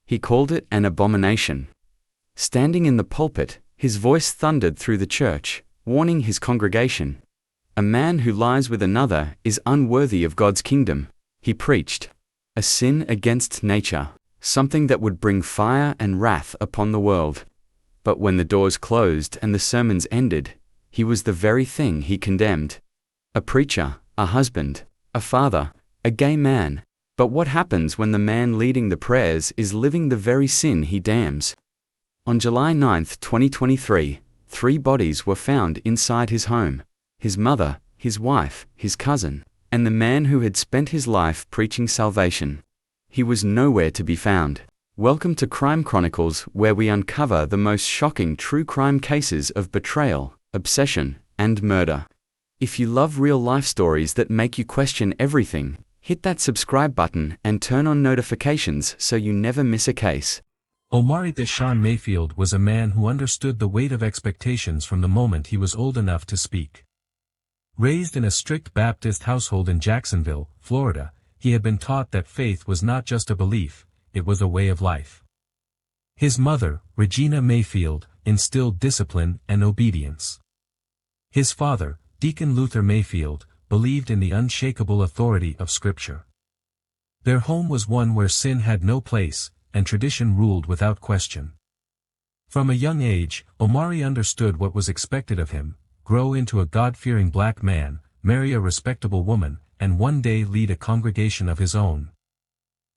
He called it an abomination. Standing in the pulpit, his voice thundered through the church, warning his congregation. A man who lies with another is unworthy of God's kingdom, he preached. A sin against nature, something that would bring fire and wrath upon the world. But when the doors closed and the sermons ended, he was the very thing he condemned. A preacher, a husband, a father, a gay man. But what happens when the man leading the prayers is living the very sin he damns? On July 9, 2023, 3 bodies were found inside his home: his mother, his wife, his cousin, and the man who had spent his life preaching salvation. He was nowhere to be found. Welcome to Crime Chronicles, where we uncover the most shocking true crime cases of betrayal, obsession, and murder. If you love real-life stories that make you question everything, hit that subscribe button and turn on notifications so you never miss a case. Omari Deshaun Mayfield was a man who understood the weight of expectations from the moment he was old enough to speak. Raised in a strict Baptist household in Jacksonville, Florida, he had been taught that faith was not just a belief, it was a way of life. His mother, Regina Mayfield, instilled discipline and obedience. His father, Deacon Luther Mayfield, believed in the unshakable authority of Scripture. Their home was one where sin had no place, and tradition ruled without question. From a young age, Omari understood what was expected of him: grow into a God-fearing black man, marry a respectable woman, and one day lead a congregation of his own.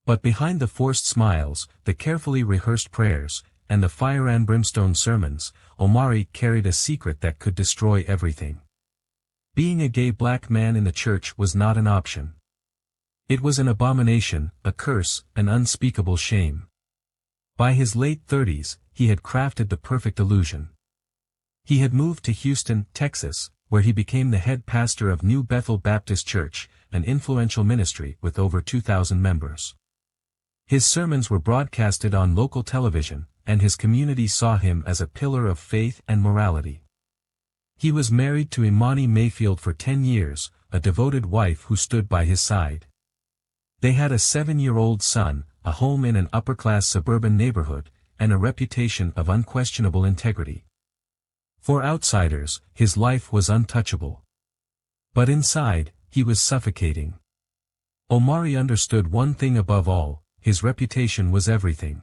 But behind the forced smiles, the carefully rehearsed prayers, and the fire and brimstone sermons, Omari carried a secret that could destroy everything. Being a gay black man in the church was not an option. It was an abomination, a curse, an unspeakable shame. By his late 30s, he had crafted the perfect illusion. He had moved to Houston, Texas, where he became the head pastor of New Bethel Baptist Church, an influential ministry with over 2,000 members. His sermons were broadcasted on local television, and his community saw him as a pillar of faith and morality. He was married to Imani Mayfield for 10 years, a devoted wife who stood by his side. They had a 7-year-old son, a home in an upper-class suburban neighborhood, and a reputation of unquestionable integrity. For outsiders, his life was untouchable. But inside, he was suffocating. Omari understood one thing above all: his reputation was everything.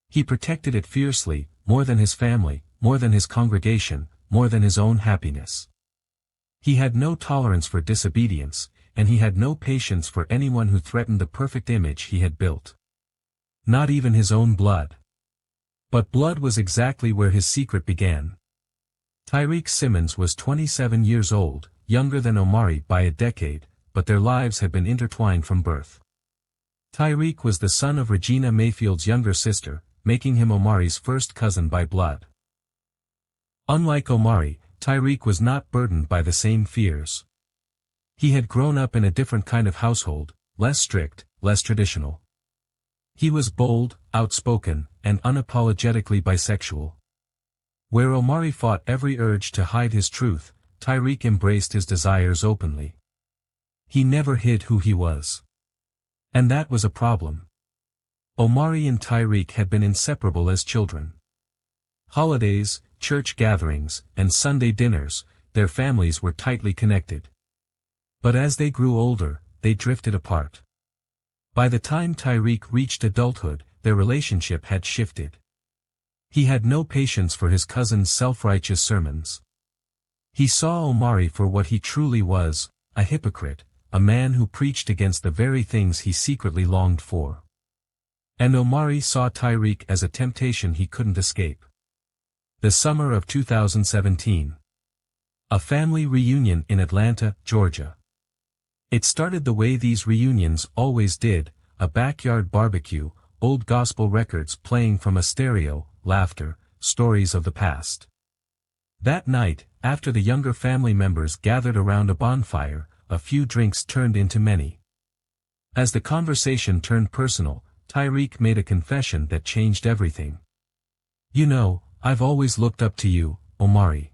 He protected it fiercely, more than his family, more than his congregation, more than his own happiness. He had no tolerance for disobedience, and he had no patience for anyone who threatened the perfect image he had built. Not even his own blood. But blood was exactly where his secret began. Tyreek Simmons was 27 years old, younger than Omari by a decade, but their lives had been intertwined from birth. Tyreek was the son of Regina Mayfield's younger sister, making him Omari's first cousin by blood. Unlike Omari, Tyreek was not burdened by the same fears. He had grown up in a different kind of household, less strict, less traditional. He was bold, outspoken, and unapologetically bisexual. Where Omari fought every urge to hide his truth, Tyreek embraced his desires openly. He never hid who he was. And that was a problem. Omari and Tyreek had been inseparable as children. Holidays, church gatherings, and Sunday dinners, their families were tightly connected. But as they grew older, they drifted apart. By the time Tyreek reached adulthood, their relationship had shifted. He had no patience for his cousin's self-righteous sermons. He saw Omari for what he truly was, a hypocrite, a man who preached against the very things he secretly longed for. And Omari saw Tyreek as a temptation he couldn't escape. The summer of 2017. A family reunion in Atlanta, Georgia. It started the way these reunions always did: a backyard barbecue, old gospel records playing from a stereo, laughter, stories of the past. That night, after the younger family members gathered around a bonfire, a few drinks turned into many. As the conversation turned personal, Tyreek made a confession that changed everything. "You know, I've always looked up to you, Omari."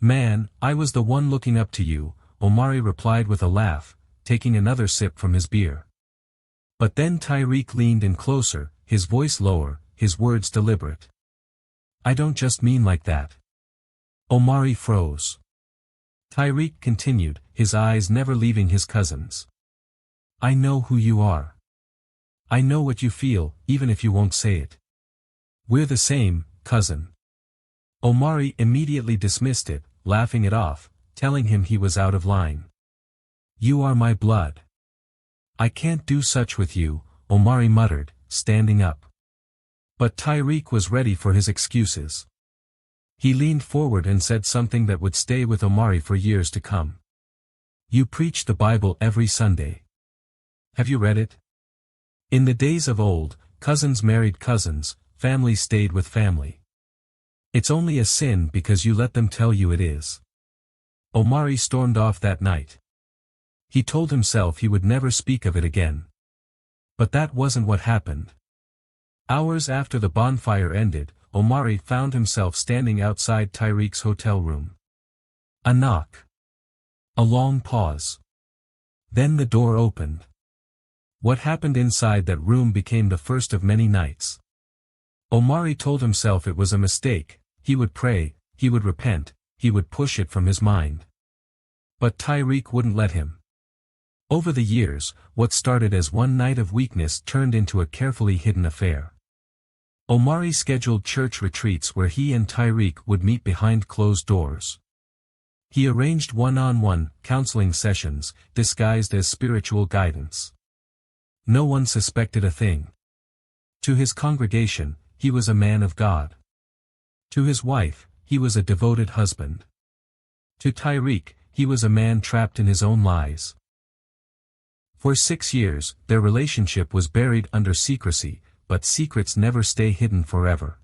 "Man, I was the one looking up to you," Omari replied with a laugh, taking another sip from his beer. But then Tyreek leaned in closer, his voice lower, his words deliberate. I don't just mean like that. Omari froze. Tyreek continued, his eyes never leaving his cousin's. I know who you are. I know what you feel, even if you won't say it. We're the same, cousin. Omari immediately dismissed it, laughing it off, telling him he was out of line. You are my blood. I can't do such with you, Omari muttered, standing up. But Tyreek was ready for his excuses. He leaned forward and said something that would stay with Omari for years to come. You preach the Bible every Sunday. Have you read it? In the days of old, cousins married cousins, family stayed with family. It's only a sin because you let them tell you it is. Omari stormed off that night. He told himself he would never speak of it again. But that wasn't what happened. Hours after the bonfire ended, Omari found himself standing outside Tyreek's hotel room. A knock. A long pause. Then the door opened. What happened inside that room became the first of many nights. Omari told himself it was a mistake, he would pray, he would repent, he would push it from his mind. But Tyreek wouldn't let him. Over the years, what started as one night of weakness turned into a carefully hidden affair. Omari scheduled church retreats where he and Tyreek would meet behind closed doors. He arranged one-on-one counseling sessions, disguised as spiritual guidance. No one suspected a thing. To his congregation, he was a man of God. To his wife, he was a devoted husband. To Tyreek, he was a man trapped in his own lies. For 6 years, their relationship was buried under secrecy, but secrets never stay hidden forever.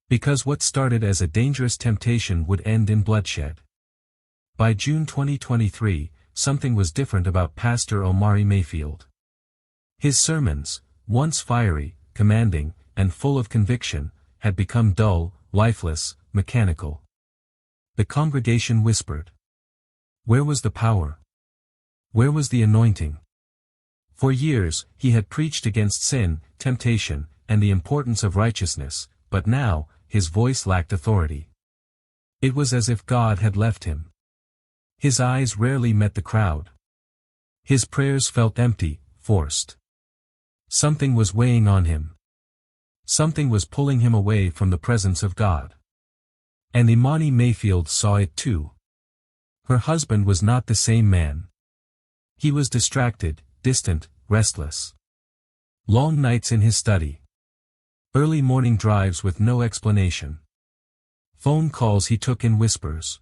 Because what started as a dangerous temptation would end in bloodshed. By June 2023, something was different about Pastor Omari Mayfield. His sermons, once fiery, commanding, and full of conviction, had become dull, lifeless, mechanical. The congregation whispered. Where was the power? Where was the anointing? For years, he had preached against sin, temptation, and the importance of righteousness, but now, his voice lacked authority. It was as if God had left him. His eyes rarely met the crowd. His prayers felt empty, forced. Something was weighing on him. Something was pulling him away from the presence of God. And Imani Mayfield saw it too. Her husband was not the same man. He was distracted, distant, restless. Long nights in his study. Early morning drives with no explanation. Phone calls he took in whispers.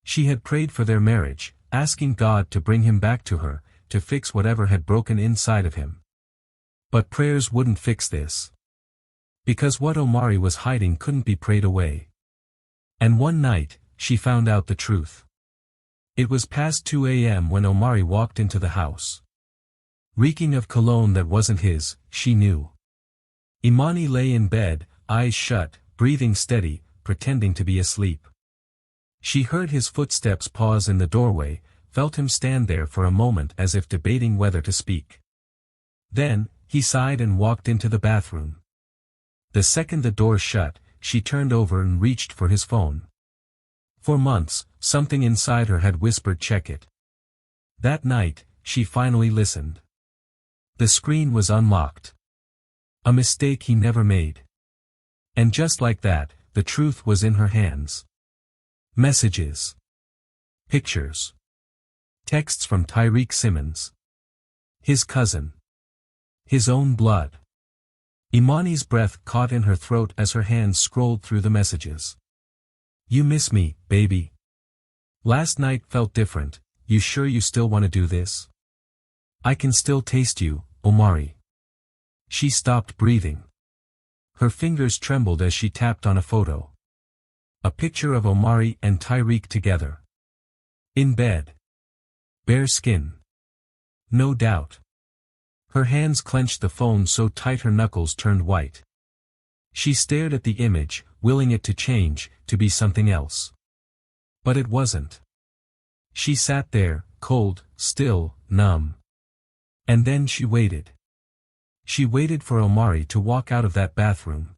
She had prayed for their marriage, asking God to bring him back to her, to fix whatever had broken inside of him. But prayers wouldn't fix this. Because what Omari was hiding couldn't be prayed away. And one night, she found out the truth. It was past 2 a.m. when Omari walked into the house. Reeking of cologne that wasn't his, she knew. Imani lay in bed, eyes shut, breathing steady, pretending to be asleep. She heard his footsteps pause in the doorway, felt him stand there for a moment as if debating whether to speak. Then, he sighed and walked into the bathroom. The second the door shut, she turned over and reached for his phone. For months, something inside her had whispered check it. That night, she finally listened. The screen was unlocked. A mistake he never made. And just like that, the truth was in her hands. Messages. Pictures. Texts from Tyreek Simmons. His cousin. His own blood. Imani's breath caught in her throat as her hands scrolled through the messages. You miss me, baby. Last night felt different, you sure you still want to do this? I can still taste you, Omari. She stopped breathing. Her fingers trembled as she tapped on a photo. A picture of Omari and Tyreek together. In bed. Bare skin. No doubt. Her hands clenched the phone so tight her knuckles turned white. She stared at the image, willing it to change, to be something else. But it wasn't. She sat there, cold, still, numb. And then she waited. She waited for Omari to walk out of that bathroom.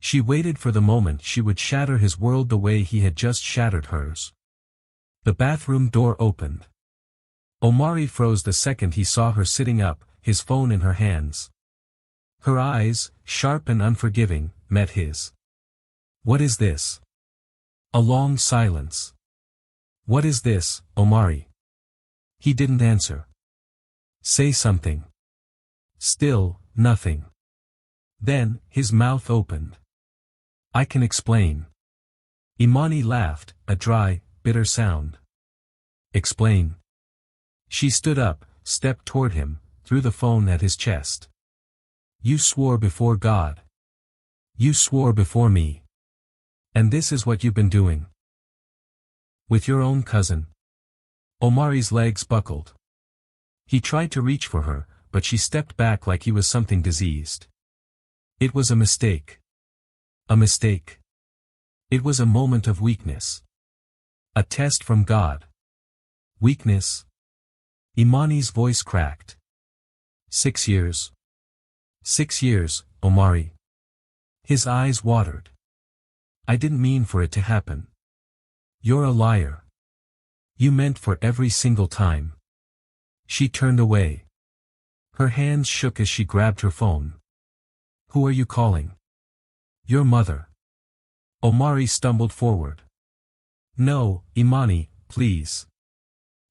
She waited for the moment she would shatter his world the way he had just shattered hers. The bathroom door opened. Omari froze the second he saw her sitting up, his phone in her hands. Her eyes, sharp and unforgiving, met his. "What is this?" A long silence. "What is this, Omari?" He didn't answer. "Say something." Still, nothing. Then, his mouth opened. "I can explain." Imani laughed, a dry, bitter sound. "Explain." She stood up, stepped toward him, threw the phone at his chest. "You swore before God. You swore before me. And this is what you've been doing. With your own cousin." Omari's legs buckled. He tried to reach for her, but she stepped back like he was something diseased. It was a mistake. A mistake. It was a moment of weakness. A test from God. Weakness? Imani's voice cracked. 6 years. 6 years, Omari. His eyes watered. "I didn't mean for it to happen. You're a liar. You meant for every single time." She turned away. Her hands shook as she grabbed her phone. "Who are you calling?" "Your mother." Omari stumbled forward. "No, Imani, please."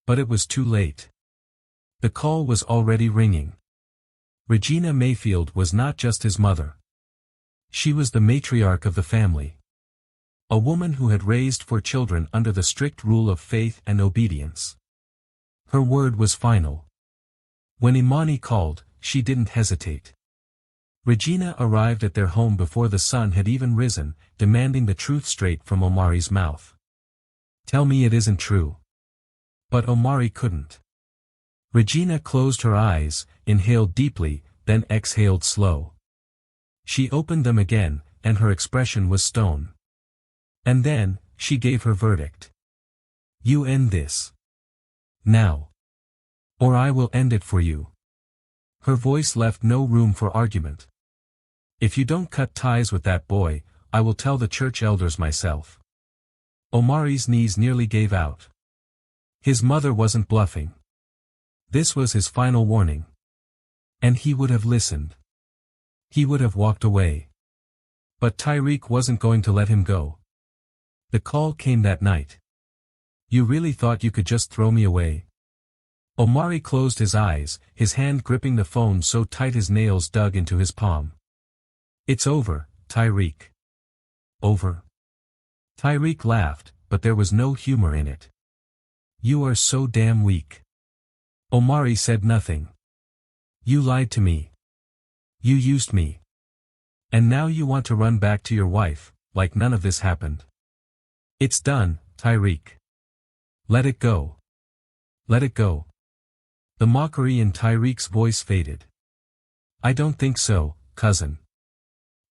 But it was too late. The call was already ringing. Regina Mayfield was not just his mother. She was the matriarch of the family. A woman who had raised 4 children under the strict rule of faith and obedience. Her word was final. When Imani called, she didn't hesitate. Regina arrived at their home before the sun had even risen, demanding the truth straight from Omari's mouth. "Tell me it isn't true." But Omari couldn't. Regina closed her eyes, inhaled deeply, then exhaled slow. She opened them again, and her expression was stone. And then, she gave her verdict. "You end this. Now. Or I will end it for you." Her voice left no room for argument. "If you don't cut ties with that boy, I will tell the church elders myself." Omari's knees nearly gave out. His mother wasn't bluffing. This was his final warning. And he would have listened. He would have walked away. But Tyreek wasn't going to let him go. The call came that night. "You really thought you could just throw me away?" Omari closed his eyes, his hand gripping the phone so tight his nails dug into his palm. "It's over, Tyreek." "Over?" Tyreek laughed, but there was no humor in it. "You are so damn weak." Omari said nothing. "You lied to me. You used me. And now you want to run back to your wife, like none of this happened." "It's done, Tyreek. Let it go. Let it go." The mockery in Tyreek's voice faded. "I don't think so, cousin."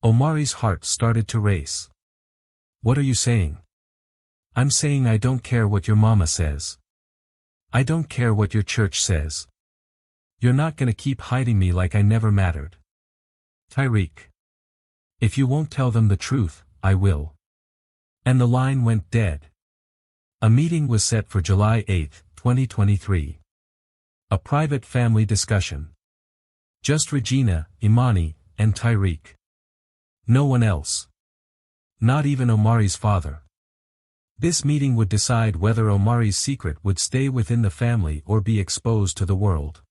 Omari's heart started to race. "What are you saying?" "I'm saying I don't care what your mama says. I don't care what your church says. You're not gonna keep hiding me like I never mattered. Tyreek. If you won't tell them the truth, I will." And the line went dead. A meeting was set for July 8, 2023. A private family discussion. Just Regina, Imani, and Tyreek. No one else. Not even Omari's father. This meeting would decide whether Omari's secret would stay within the family or be exposed to the world.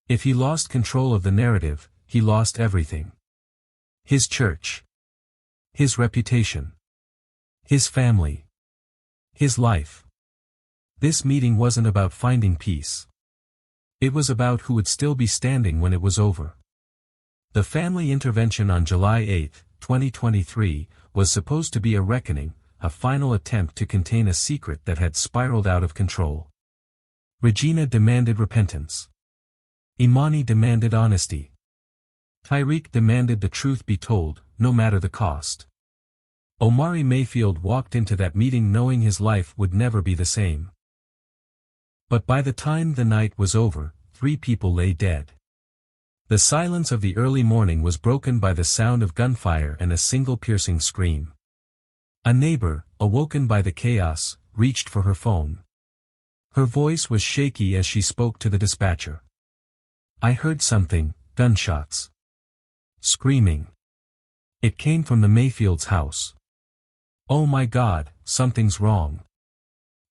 If he lost control of the narrative, he lost everything. His church. His reputation. His family. His life. This meeting wasn't about finding peace. It was about who would still be standing when it was over. The family intervention on July 8, 2023, was supposed to be a reckoning, a final attempt to contain a secret that had spiraled out of control. Regina demanded repentance. Imani demanded honesty. Tyreek demanded the truth be told, no matter the cost. Omari Mayfield walked into that meeting knowing his life would never be the same. But by the time the night was over, 3 people lay dead. The silence of the early morning was broken by the sound of gunfire and a single piercing scream. A neighbor, awoken by the chaos, reached for her phone. Her voice was shaky as she spoke to the dispatcher. "I heard something, gunshots. Screaming. It came from the Mayfield's house. Oh my God, something's wrong."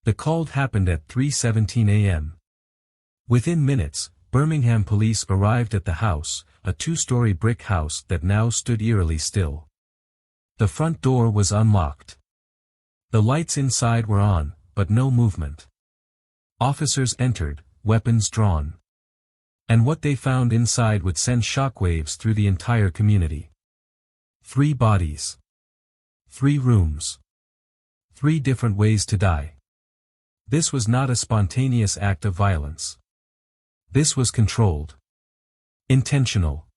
The call happened at 3:17 a.m. Within minutes, Birmingham police arrived at the house, a two-story brick house that now stood eerily still. The front door was unlocked. The lights inside were on, but no movement. Officers entered, weapons drawn. And what they found inside would send shockwaves through the entire community. 3 bodies. 3 rooms. 3 different ways to die. This was not a spontaneous act of violence. This was controlled. Intentional.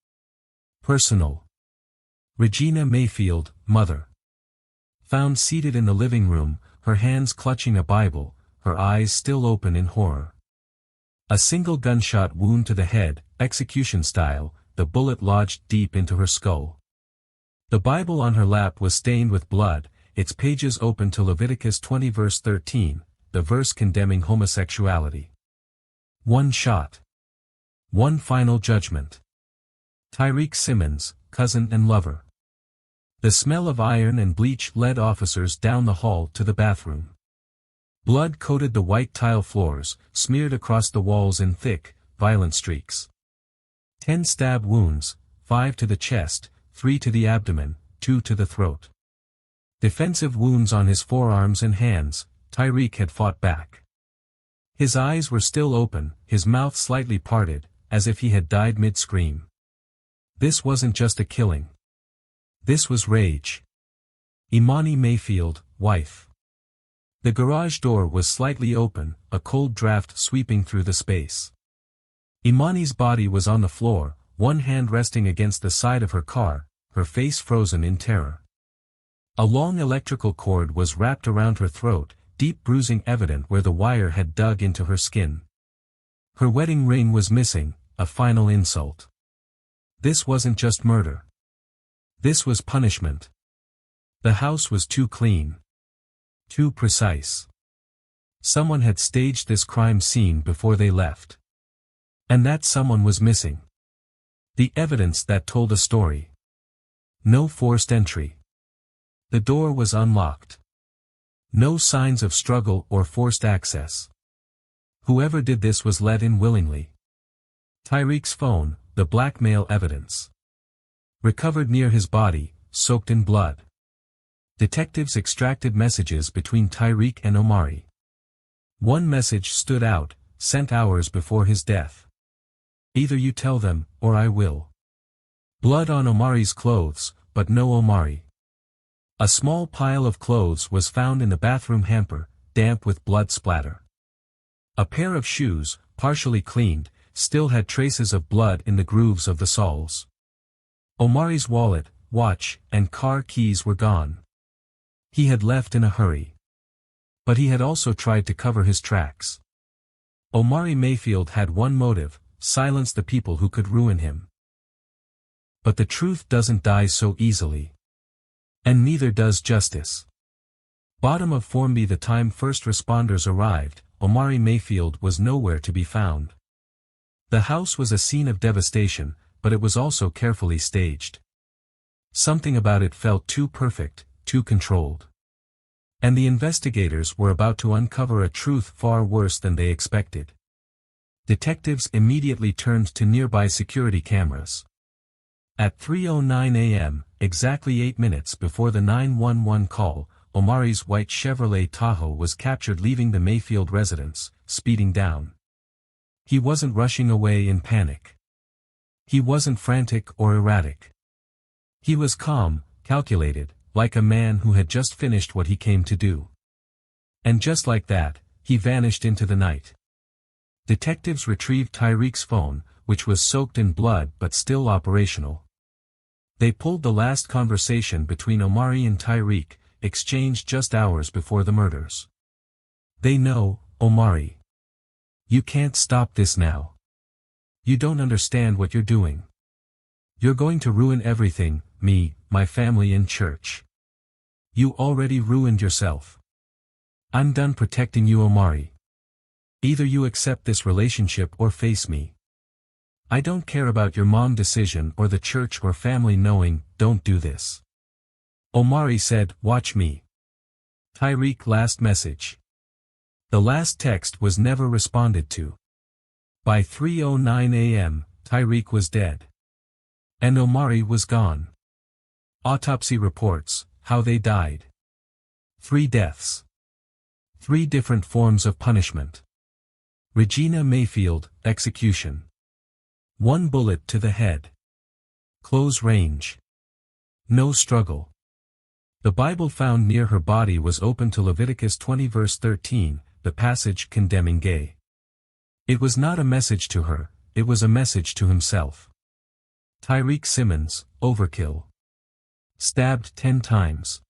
Personal. Regina Mayfield, mother. Found seated in the living room, her hands clutching a Bible, her eyes still open in horror. A single gunshot wound to the head, execution style, the bullet lodged deep into her skull. The Bible on her lap was stained with blood, its pages open to Leviticus 20 verse 13, the verse condemning homosexuality. 1 shot. 1 final judgment. Tyreek Simmons, cousin and lover. The smell of iron and bleach led officers down the hall to the bathroom. Blood coated the white tile floors, smeared across the walls in thick, violent streaks. 10 stab wounds, 5 to the chest, 3 to the abdomen, 2 to the throat. Defensive wounds on his forearms and hands. Tyreek had fought back. His eyes were still open, his mouth slightly parted, as if he had died mid-scream. This wasn't just a killing. This was rage. Imani Mayfield, wife. The garage door was slightly open, a cold draft sweeping through the space. Imani's body was on the floor, one hand resting against the side of her car, her face frozen in terror. A long electrical cord was wrapped around her throat, deep bruising evident where the wire had dug into her skin. Her wedding ring was missing, a final insult. This wasn't just murder. This was punishment. The house was too clean. Too precise. Someone had staged this crime scene before they left. And that someone was missing. The evidence that told a story. No forced entry. The door was unlocked. No signs of struggle or forced access. Whoever did this was let in willingly. Tyreek's phone, the blackmail evidence. Recovered near his body, soaked in blood. Detectives extracted messages between Tyreek and Omari. One message stood out, sent hours before his death. "Either you tell them, or I will." Blood on Omari's clothes, but no Omari. A small pile of clothes was found in the bathroom hamper, damp with blood splatter. A pair of shoes, partially cleaned, still had traces of blood in the grooves of the soles. Omari's wallet, watch, and car keys were gone. He had left in a hurry. But he had also tried to cover his tracks. Omari Mayfield had one motive: silence the people who could ruin him. But the truth doesn't die so easily. And neither does justice. Bottom of Formby. The time first responders arrived, Omari Mayfield was nowhere to be found. The house was a scene of devastation, but it was also carefully staged. Something about it felt too perfect, too controlled. And the investigators were about to uncover a truth far worse than they expected. Detectives immediately turned to nearby security cameras. At 3:09 a.m., exactly 8 minutes before the 911 call, Omari's white Chevrolet Tahoe was captured leaving the Mayfield residence, speeding down. He wasn't rushing away in panic. He wasn't frantic or erratic. He was calm, calculated, like a man who had just finished what he came to do. And just like that, he vanished into the night. Detectives retrieved Tyreek's phone, which was soaked in blood but still operational. They pulled the last conversation between Omari and Tyreek, exchanged just hours before the murders. "They know, Omari. You can't stop this now. You don't understand what you're doing." You're going to ruin everything, me, my family and church. You already ruined yourself. I'm done protecting you, Omari. Either you accept this relationship or face me. I don't care about your mom decision or the church or family knowing, don't do this. Omari said, watch me. Tyreek last message. The last text was never responded to. By 3:09 a.m., Tyreek was dead. And Omari was gone. Autopsy reports, how they died. 3 deaths. 3 different forms of punishment. Regina Mayfield, execution. 1 bullet to the head. Close range. No struggle. The Bible found near her body was open to Leviticus 20 verse 13, the passage condemning gay. It was not a message to her, it was a message to himself. Tyreek Simmons, overkill. Stabbed 10 times.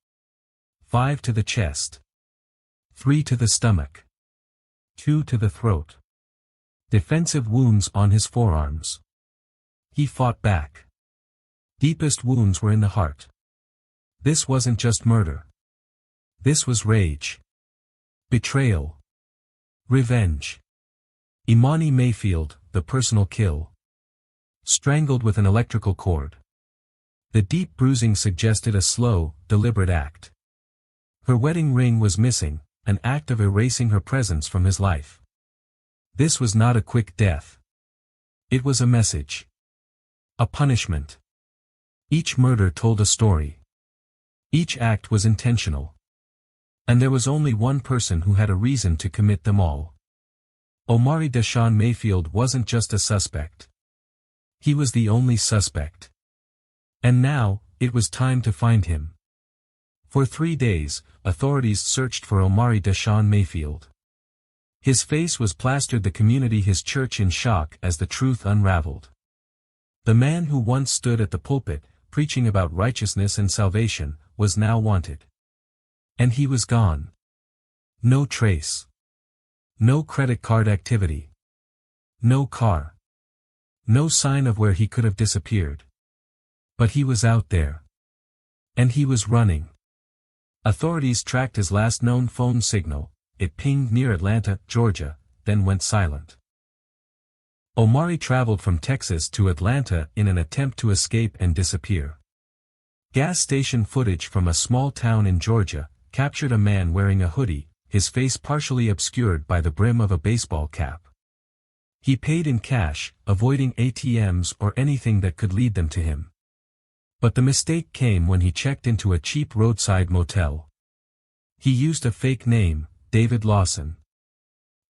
5 to the chest. 3 to the stomach. 2 to the throat. Defensive wounds on his forearms. He fought back. Deepest wounds were in the heart. This wasn't just murder. This was rage. Betrayal. Revenge. Imani Mayfield, the personal kill. Strangled with an electrical cord. The deep bruising suggested a slow, deliberate act. Her wedding ring was missing, an act of erasing her presence from his life. This was not a quick death. It was a message. A punishment. Each murder told a story. Each act was intentional. And there was only one person who had a reason to commit them all. Omari Deshaun Mayfield wasn't just a suspect. He was the only suspect. And now, it was time to find him. For 3 days, authorities searched for Omari Deshaun Mayfield. His face was plastered the community, his church in shock as the truth unraveled. The man who once stood at the pulpit, preaching about righteousness and salvation, was now wanted. And he was gone. No trace. No credit card activity. No car. No sign of where he could have disappeared. But he was out there. And he was running. Authorities tracked his last known phone signal. It pinged near Atlanta, Georgia, then went silent. Omari traveled from Texas to Atlanta in an attempt to escape and disappear. Gas station footage from a small town in Georgia captured a man wearing a hoodie, his face partially obscured by the brim of a baseball cap. He paid in cash, avoiding ATMs or anything that could lead them to him. But the mistake came when he checked into a cheap roadside motel. He used a fake name, David Lawson.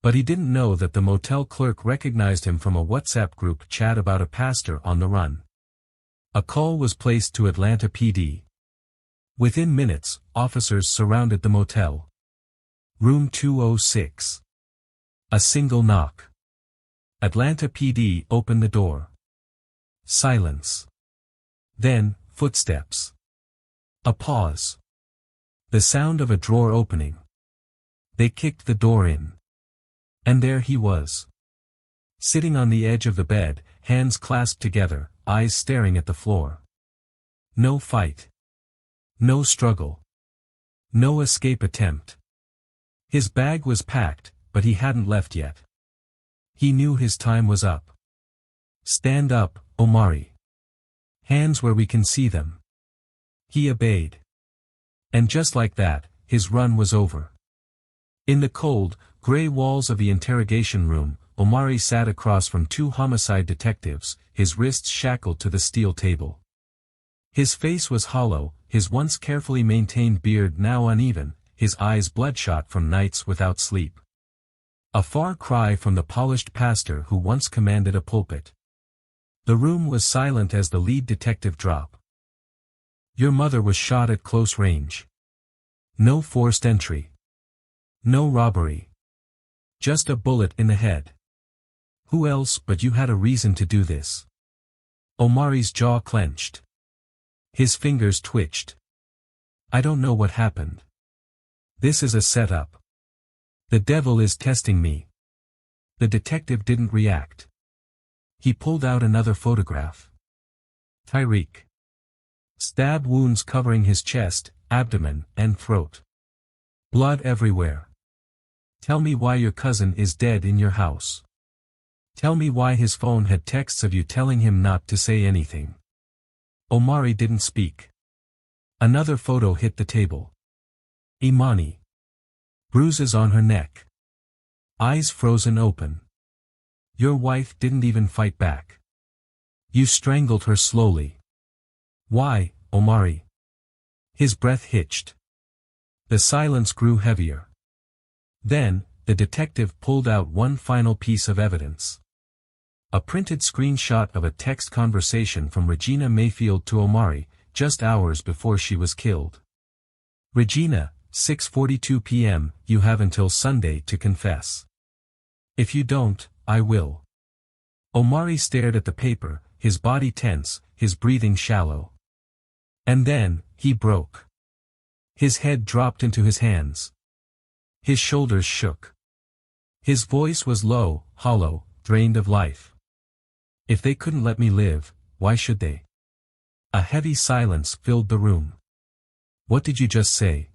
But he didn't know that the motel clerk recognized him from a WhatsApp group chat about a pastor on the run. A call was placed to Atlanta PD. Within minutes, officers surrounded the motel. Room 206. A single knock. Atlanta PD opened the door. Silence. Then, footsteps. A pause. The sound of a drawer opening. They kicked the door in. And there he was. Sitting on the edge of the bed, hands clasped together, eyes staring at the floor. No fight. No struggle. No escape attempt. His bag was packed, but he hadn't left yet. He knew his time was up. Stand up, Omari. Hands where we can see them. He obeyed. And just like that, his run was over. In the cold, gray walls of the interrogation room, Omari sat across from 2 homicide detectives, his wrists shackled to the steel table. His face was hollow, his once carefully maintained beard now uneven, his eyes bloodshot from nights without sleep. A far cry from the polished pastor who once commanded a pulpit. The room was silent as the lead detective dropped. Your mother was shot at close range. No forced entry. No robbery. Just a bullet in the head. Who else but you had a reason to do this? Omari's jaw clenched. His fingers twitched. I don't know what happened. This is a setup. The devil is testing me. The detective didn't react. He pulled out another photograph. Tyreek. Stab wounds covering his chest, abdomen, and throat. Blood everywhere. Tell me why your cousin is dead in your house. Tell me why his phone had texts of you telling him not to say anything. Omari didn't speak. Another photo hit the table. Imani. Bruises on her neck. Eyes frozen open. Your wife didn't even fight back. You strangled her slowly. Why, Omari? His breath hitched. The silence grew heavier. Then, the detective pulled out one final piece of evidence. A printed screenshot of a text conversation from Regina Mayfield to Omari, just hours before she was killed. Regina, 6:42 p.m., you have until Sunday to confess. If you don't, I will. Omari stared at the paper, his body tense, his breathing shallow. And then, he broke. His head dropped into his hands. His shoulders shook. His voice was low, hollow, drained of life. If they couldn't let me live, why should they? A heavy silence filled the room. What did you just say?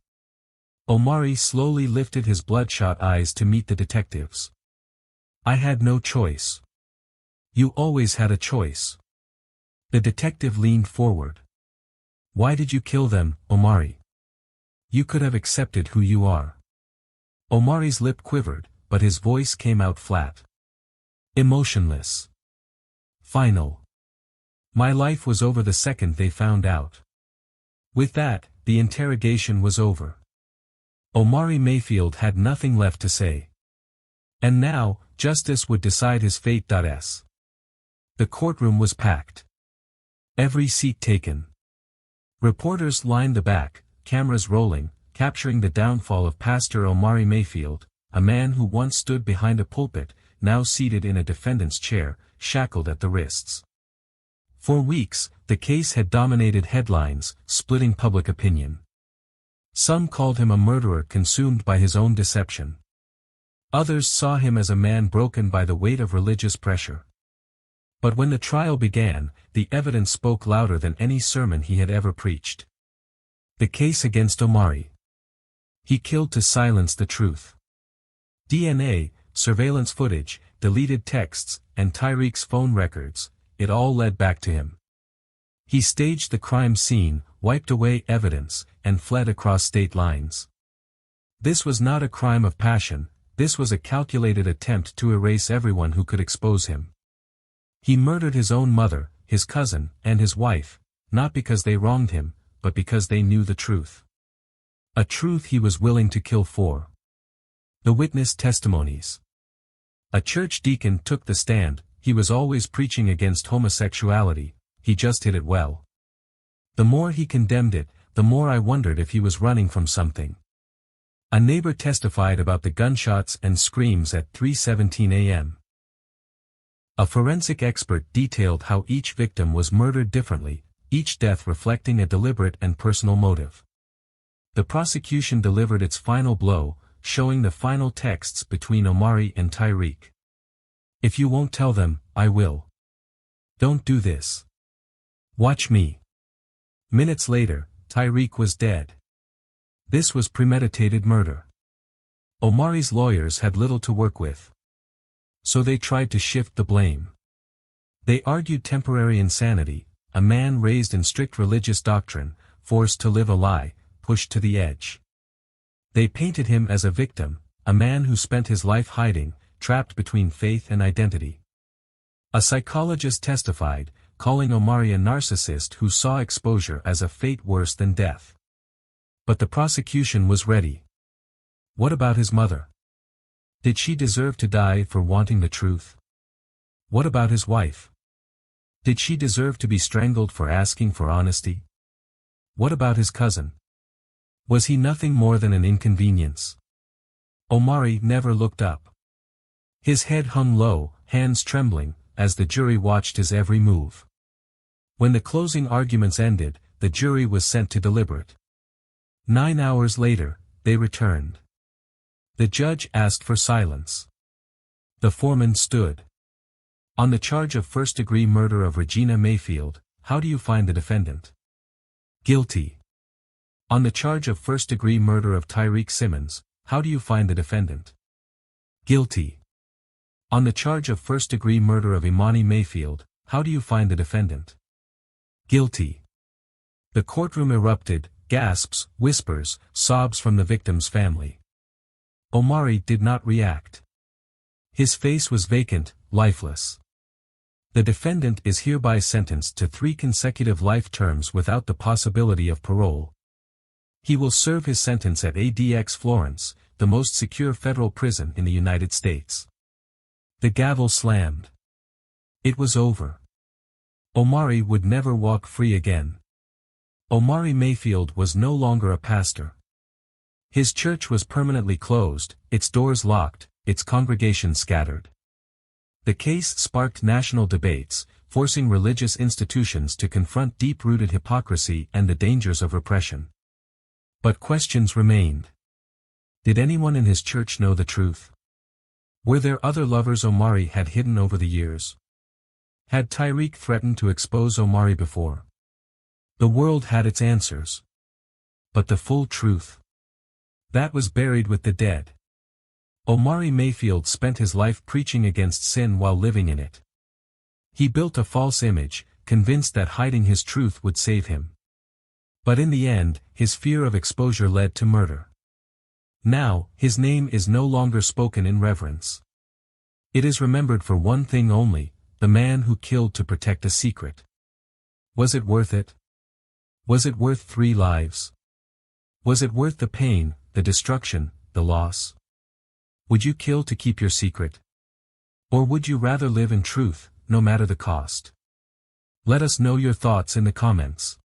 Omari slowly lifted his bloodshot eyes to meet the detective's. I had no choice. You always had a choice. The detective leaned forward. Why did you kill them, Omari? You could have accepted who you are. Omari's lip quivered, but his voice came out flat. Emotionless. Final. My life was over the second they found out. With that, the interrogation was over. Omari Mayfield had nothing left to say. And now, justice would decide his fate. The courtroom was packed. Every seat taken. Reporters lined the back, cameras rolling, capturing the downfall of Pastor Omari Mayfield, a man who once stood behind a pulpit, now seated in a defendant's chair, shackled at the wrists. For weeks, the case had dominated headlines, splitting public opinion. Some called him a murderer consumed by his own deception. Others saw him as a man broken by the weight of religious pressure. But when the trial began, the evidence spoke louder than any sermon he had ever preached. The case against Omari. He killed to silence the truth. DNA, surveillance footage, deleted texts, and Tyreek's phone records, it all led back to him. He staged the crime scene, wiped away evidence, and fled across state lines. This was not a crime of passion, this was a calculated attempt to erase everyone who could expose him. He murdered his own mother, his cousin, and his wife, not because they wronged him, but because they knew the truth. A truth he was willing to kill for. The witness testimonies. A church deacon took the stand. He was always preaching against homosexuality, he just hid it well. The more he condemned it, the more I wondered if he was running from something. A neighbor testified about the gunshots and screams at 3:17 a.m. A forensic expert detailed how each victim was murdered differently, each death reflecting a deliberate and personal motive. The prosecution delivered its final blow, showing the final texts between Omari and Tyreek. If you won't tell them, I will. Don't do this. Watch me. Minutes later, Tyreek was dead. This was premeditated murder. Omari's lawyers had little to work with. So they tried to shift the blame. They argued temporary insanity, a man raised in strict religious doctrine, forced to live a lie, pushed to the edge. They painted him as a victim, a man who spent his life hiding, trapped between faith and identity. A psychologist testified, calling Omari a narcissist who saw exposure as a fate worse than death. But the prosecution was ready. What about his mother? Did she deserve to die for wanting the truth? What about his wife? Did she deserve to be strangled for asking for honesty? What about his cousin? Was he nothing more than an inconvenience? Omari never looked up. His head hung low, hands trembling, as the jury watched his every move. When the closing arguments ended, the jury was sent to deliberate. 9 hours later, they returned. The judge asked for silence. The foreman stood. On the charge of first-degree murder of Regina Mayfield, how do you find the defendant? Guilty. On the charge of first-degree murder of Tyreek Simmons, how do you find the defendant? Guilty. On the charge of first-degree murder of Imani Mayfield, how do you find the defendant? Guilty. The courtroom erupted, gasps, whispers, sobs from the victim's family. Omari did not react. His face was vacant, lifeless. The defendant is hereby sentenced to 3 consecutive life terms without the possibility of parole. He will serve his sentence at ADX Florence, the most secure federal prison in the United States. The gavel slammed. It was over. Omari would never walk free again. Omari Mayfield was no longer a pastor. His church was permanently closed, its doors locked, its congregation scattered. The case sparked national debates, forcing religious institutions to confront deep-rooted hypocrisy and the dangers of repression. But questions remained. Did anyone in his church know the truth? Were there other lovers Omari had hidden over the years? Had Tyreek threatened to expose Omari before? The world had its answers. But the full truth? That was buried with the dead. Omari Mayfield spent his life preaching against sin while living in it. He built a false image, convinced that hiding his truth would save him. But in the end, his fear of exposure led to murder. Now, his name is no longer spoken in reverence. It is remembered for one thing only, the man who killed to protect a secret. Was it worth it? Was it worth 3 lives? Was it worth the pain, the destruction, the loss? Would you kill to keep your secret? Or would you rather live in truth, no matter the cost? Let us know your thoughts in the comments.